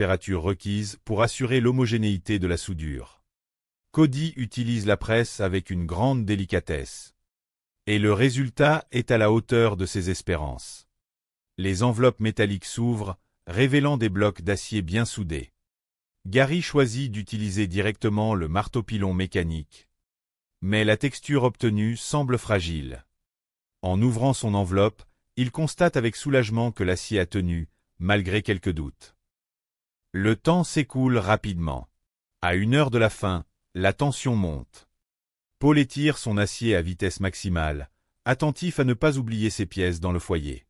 température requise pour assurer l'homogénéité de la soudure. Cody utilise la presse avec une grande délicatesse. Et le résultat est à la hauteur de ses espérances. Les enveloppes métalliques s'ouvrent, révélant des blocs d'acier bien soudés. Gary choisit d'utiliser directement le marteau-pilon mécanique. Mais la texture obtenue semble fragile. En ouvrant son enveloppe, il constate avec soulagement que l'acier a tenu, malgré quelques doutes. Le temps s'écoule rapidement. À 1 heure de la fin, la tension monte. Paul étire son acier à vitesse maximale, attentif à ne pas oublier ses pièces dans le foyer.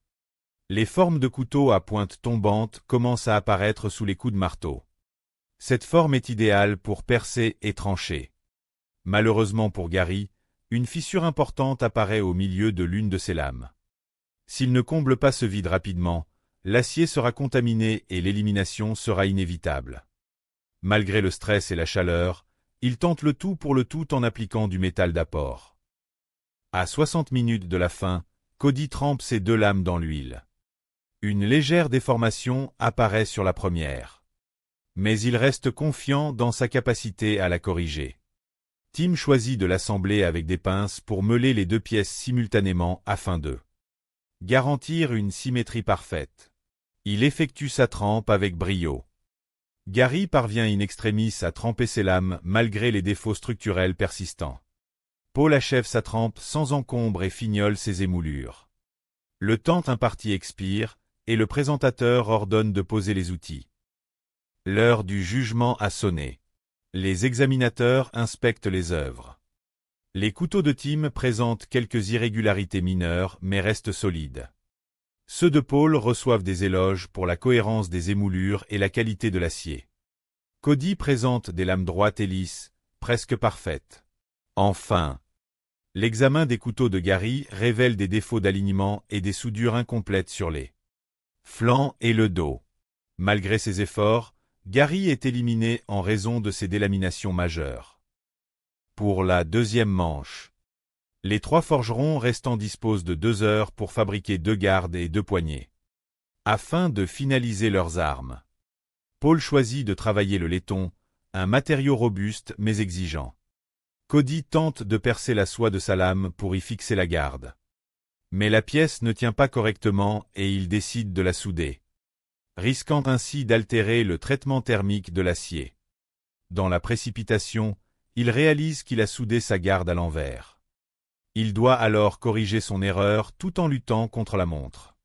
Les formes de couteaux à pointe tombante commencent à apparaître sous les coups de marteau. Cette forme est idéale pour percer et trancher. Malheureusement pour Gary, une fissure importante apparaît au milieu de l'une de ses lames. S'il ne comble pas ce vide rapidement, l'acier sera contaminé et l'élimination sera inévitable. Malgré le stress et la chaleur, il tente le tout pour le tout en appliquant du métal d'apport. À 60 minutes de la fin, Cody trempe ses 2 lames dans l'huile. Une légère déformation apparaît sur la première. Mais il reste confiant dans sa capacité à la corriger. Tim choisit de l'assembler avec des pinces pour meuler les 2 pièces simultanément afin de garantir une symétrie parfaite. Il effectue sa trempe avec brio. Gary parvient in extremis à tremper ses lames malgré les défauts structurels persistants. Paul achève sa trempe sans encombre et fignole ses émoulures. Le temps imparti expire, et le présentateur ordonne de poser les outils. L'heure du jugement a sonné. Les examinateurs inspectent les œuvres. Les couteaux de Tim présentent quelques irrégularités mineures mais restent solides. Ceux de Paul reçoivent des éloges pour la cohérence des émoulures et la qualité de l'acier. Cody présente des lames droites et lisses, presque parfaites. Enfin, l'examen des couteaux de Gary révèle des défauts d'alignement et des soudures incomplètes sur les flancs et le dos. Malgré ses efforts, Gary est éliminé en raison de ses délaminations majeures. Pour la 2e manche, les 3 forgerons restants disposent de 2 heures pour fabriquer 2 gardes et 2 poignées. Afin de finaliser leurs armes, Paul choisit de travailler le laiton, un matériau robuste mais exigeant. Cody tente de percer la soie de sa lame pour y fixer la garde. Mais la pièce ne tient pas correctement et il décide de la souder, risquant ainsi d'altérer le traitement thermique de l'acier. Dans la précipitation, il réalise qu'il a soudé sa garde à l'envers. Il doit alors corriger son erreur tout en luttant contre la montre.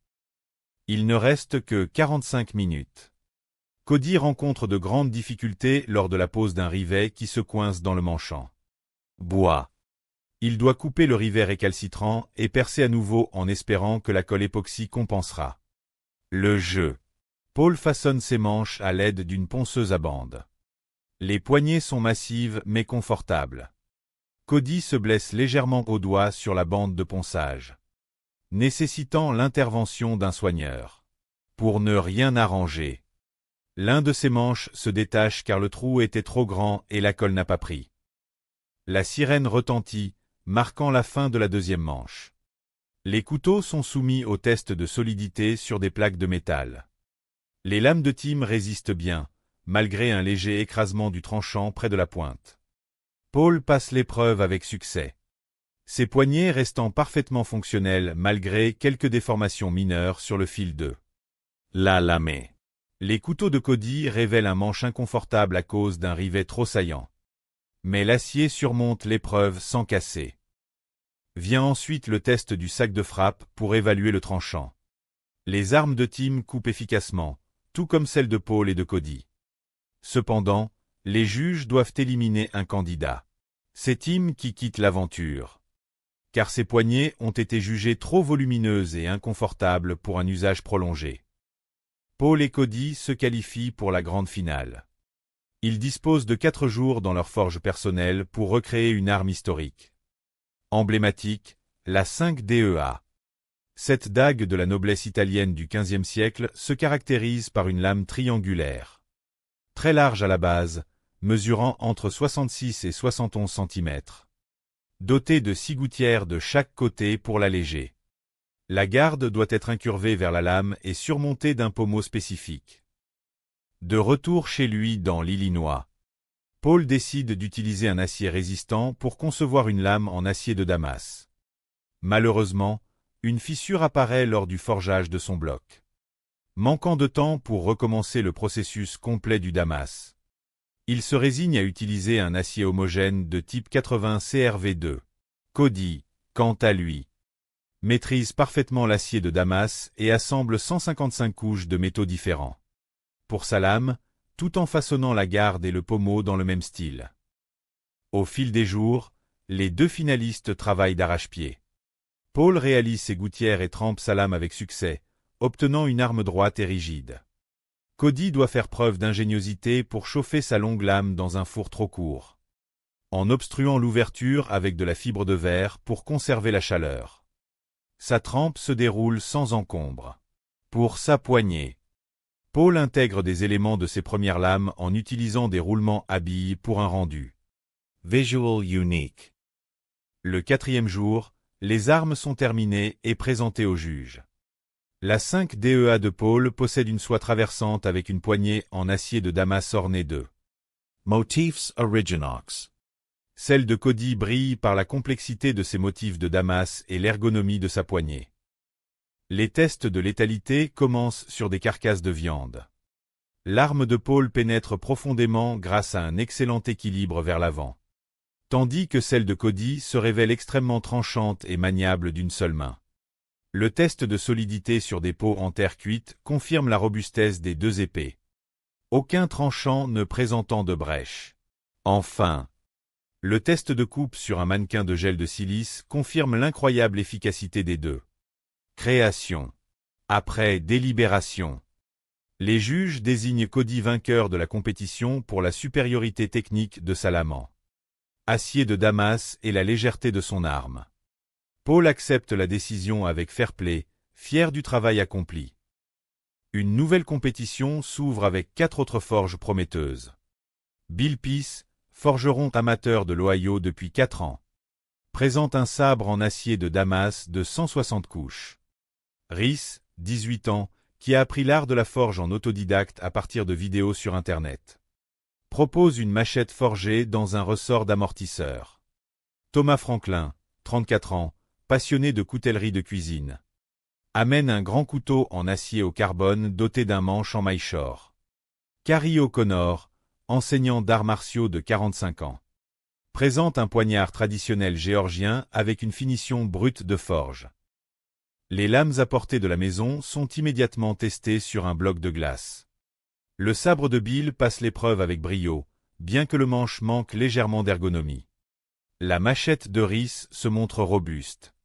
Il ne reste que 45 minutes. Cody rencontre de grandes difficultés lors de la pose d'un rivet qui se coince dans le manchant. Bois. Il doit couper le rivet récalcitrant et percer à nouveau en espérant que la colle époxy compensera. Le jeu. Paul façonne ses manches à l'aide d'une ponceuse à bande. Les poignées sont massives mais confortables. Cody se blesse légèrement au doigt sur la bande de ponçage, nécessitant l'intervention d'un soigneur. Pour ne rien arranger, l'un de ses manches se détache car le trou était trop grand et la colle n'a pas pris. La sirène retentit, marquant la fin de la 2e manche. Les couteaux sont soumis au test de solidité sur des plaques de métal. Les lames de Tim résistent bien, malgré un léger écrasement du tranchant près de la pointe. Paul passe l'épreuve avec succès. Ses poignets restant parfaitement fonctionnels malgré quelques déformations mineures sur le fil de la lamée. Les couteaux de Cody révèlent un manche inconfortable à cause d'un rivet trop saillant. Mais l'acier surmonte l'épreuve sans casser. Vient ensuite le test du sac de frappe pour évaluer le tranchant. Les armes de Tim coupent efficacement, tout comme celles de Paul et de Cody. Cependant, les juges doivent éliminer un candidat. C'est Tim qui quitte l'aventure. Car ses poignées ont été jugées trop volumineuses et inconfortables pour un usage prolongé. Paul et Cody se qualifient pour la grande finale. Ils disposent de 4 jours dans leur forge personnelle pour recréer une arme historique. Emblématique, la 5DEA. Cette dague de la noblesse italienne du XVe siècle se caractérise par une lame triangulaire. Très large à la base, mesurant entre 66 et 71 cm. Dotée de 6 gouttières de chaque côté pour l'alléger. La garde doit être incurvée vers la lame et surmontée d'un pommeau spécifique. De retour chez lui dans l'Illinois, Paul décide d'utiliser un acier résistant pour concevoir une lame en acier de Damas. Malheureusement, une fissure apparaît lors du forgeage de son bloc. Manquant de temps pour recommencer le processus complet du Damas, il se résigne à utiliser un acier homogène de type 80 CRV2. Cody, quant à lui, maîtrise parfaitement l'acier de Damas et assemble 155 couches de métaux différents pour sa lame, tout en façonnant la garde et le pommeau dans le même style. Au fil des jours, les deux finalistes travaillent d'arrache-pied. Paul réalise ses gouttières et trempe sa lame avec succès, obtenant une arme droite et rigide. Cody doit faire preuve d'ingéniosité pour chauffer sa longue lame dans un four trop court, en obstruant l'ouverture avec de la fibre de verre pour conserver la chaleur. Sa trempe se déroule sans encombre. Pour sa poignée, Paul intègre des éléments de ses premières lames en utilisant des roulements à billes pour un rendu visual unique. Le 4e jour, les armes sont terminées et présentées au juge. La 5 DEA de Paul possède une soie traversante avec une poignée en acier de Damas ornée de Motifs Originox. Celle de Cody brille par la complexité de ses motifs de Damas et l'ergonomie de sa poignée. Les tests de létalité commencent sur des carcasses de viande. L'arme de Paul pénètre profondément grâce à un excellent équilibre vers l'avant, tandis que celle de Cody se révèle extrêmement tranchante et maniable d'une seule main. Le test de solidité sur des pots en terre cuite confirme la robustesse des deux épées, aucun tranchant ne présentant de brèche. Enfin, le test de coupe sur un mannequin de gel de silice confirme l'incroyable efficacité des deux. Création. Après délibération, les juges désignent Cody vainqueur de la compétition pour la supériorité technique de sa lame en acier de Damas et la légèreté de son arme. Paul accepte la décision avec fair-play, fier du travail accompli. Une nouvelle compétition s'ouvre avec 4 autres forges prometteuses. Bill Peace, forgeron amateur de l'Ohio depuis 4 ans, présente un sabre en acier de Damas de 160 couches. Rhys, 18 ans, qui a appris l'art de la forge en autodidacte à partir de vidéos sur Internet, propose une machette forgée dans un ressort d'amortisseur. Thomas Franklin, 34 ans, passionné de coutellerie de cuisine, amène un grand couteau en acier au carbone doté d'un manche en maillechort. Carrie O'Connor, enseignant d'arts martiaux de 45 ans, présente un poignard traditionnel géorgien avec une finition brute de forge. Les lames apportées de la maison sont immédiatement testées sur un bloc de glace. Le sabre de Bill passe l'épreuve avec brio, bien que le manche manque légèrement d'ergonomie. La machette de Rhys se montre robuste,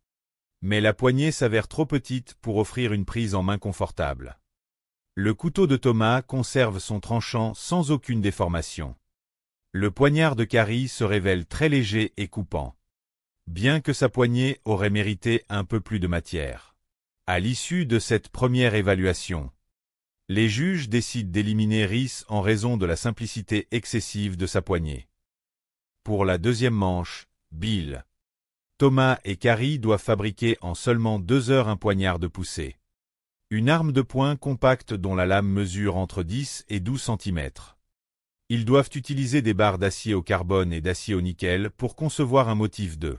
mais la poignée s'avère trop petite pour offrir une prise en main confortable. Le couteau de Thomas conserve son tranchant sans aucune déformation. Le poignard de Carrie se révèle très léger et coupant, bien que sa poignée aurait mérité un peu plus de matière. À l'issue de cette première évaluation, les juges décident d'éliminer Rhys en raison de la simplicité excessive de sa poignée. Pour la deuxième manche, Bill, Thomas et Carrie doivent fabriquer en seulement 2 heures un poignard de poussée. Une arme de poing compacte dont la lame mesure entre 10 et 12 cm. Ils doivent utiliser des barres d'acier au carbone et d'acier au nickel pour concevoir un motif de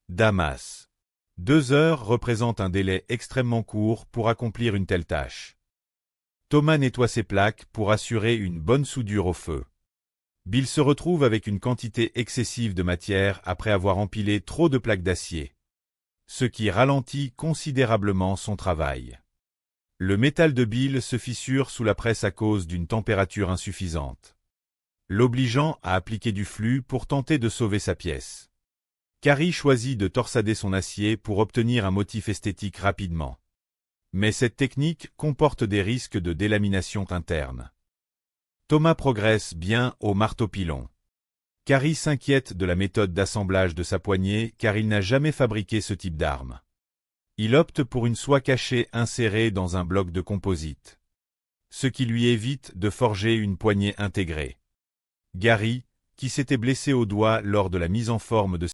Damas. 2 heures représentent un délai extrêmement court pour accomplir une telle tâche. Thomas nettoie ses plaques pour assurer une bonne soudure au feu. Bill se retrouve avec une quantité excessive de matière après avoir empilé trop de plaques d'acier, ce qui ralentit considérablement son travail. Le métal de Bill se fissure sous la presse à cause d'une température insuffisante, l'obligeant à appliquer du flux pour tenter de sauver sa pièce. Carrie choisit de torsader son acier pour obtenir un motif esthétique rapidement. Mais cette technique comporte des risques de délamination interne. Thomas progresse bien au marteau-pilon. Carrie s'inquiète de la méthode d'assemblage de sa poignée car il n'a jamais fabriqué ce type d'arme. Il opte pour une soie cachée insérée dans un bloc de composite, ce qui lui évite de forger une poignée intégrée. Gary, qui s'était blessé au doigt lors de la mise en forme de